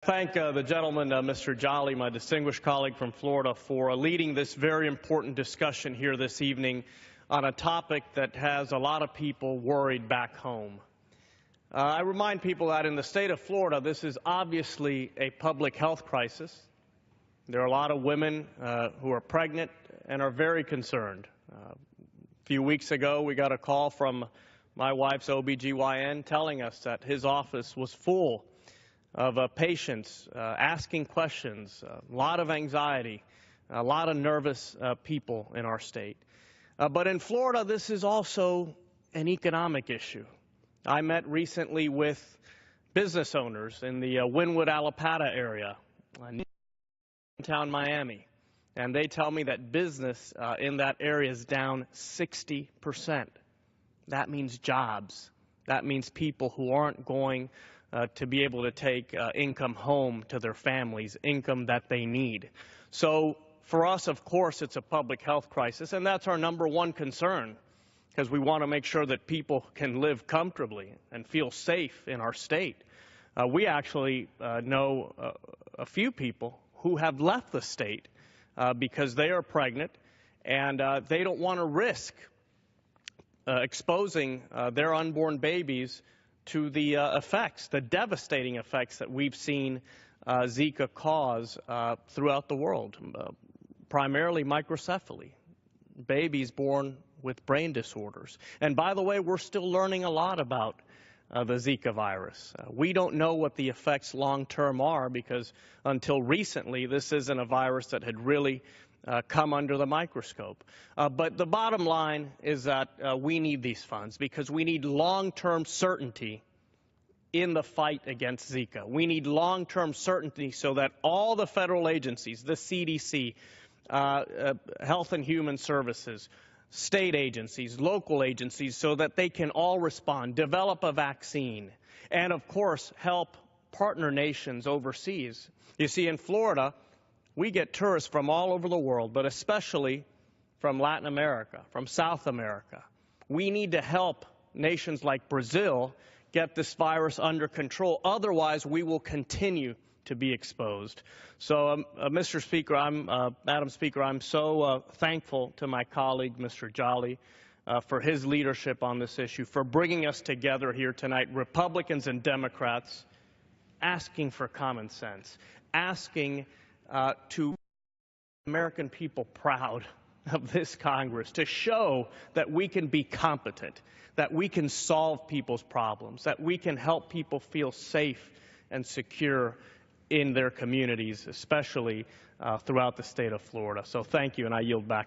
Thank the gentleman, Mr. Jolly, my distinguished colleague from Florida, for leading this very important discussion here this evening on a topic that has a lot of people worried back home. I remind people that in the state of Florida, this is obviously a public health crisis. There are a lot of women who are pregnant and are very concerned. A few weeks ago, we got a call from my wife's OBGYN telling us that his office was full of patients asking questions, a lot of anxiety, a lot of nervous people in our state. But in Florida, this is also an economic issue. I met recently with business owners in the Wynwood-Allapattah area, downtown Miami, and they tell me that business in that area is down 60%. That means jobs. That means people who aren't going to be able to take income home to their families, income that they need. So for us, of course, it's a public health crisis, and that's our number one concern, because we want to make sure that people can live comfortably and feel safe in our state. We actually know a few people who have left the state because they are pregnant and they don't want to risk exposing their unborn babies to the effects, the devastating effects that we've seen Zika cause throughout the world, primarily microcephaly, babies born with brain disorders. And by the way, we're still learning a lot about the Zika virus. We don't know what the effects long-term are because until recently, this isn't a virus that had really come under the microscope. But the bottom line is that we need these funds because we need long-term certainty in the fight against Zika. We need long-term certainty so that all the federal agencies, the CDC, Health and Human Services, state agencies, local agencies, so that they can all respond, develop a vaccine, and of course help partner nations overseas. You see, in Florida, we get tourists from all over the world, but especially from Latin America, from South America. We need to help nations like Brazil get this virus under control. Otherwise, we will continue to be exposed. So, Mr. Speaker, Madam Speaker, I'm so thankful to my colleague, Mr. Jolly, for his leadership on this issue, for bringing us together here tonight, Republicans and Democrats, asking for common sense, asking to American people proud of this Congress, to show that we can be competent, that we can solve people's problems, that we can help people feel safe and secure in their communities, especially throughout the state of Florida. So thank you, and I yield back.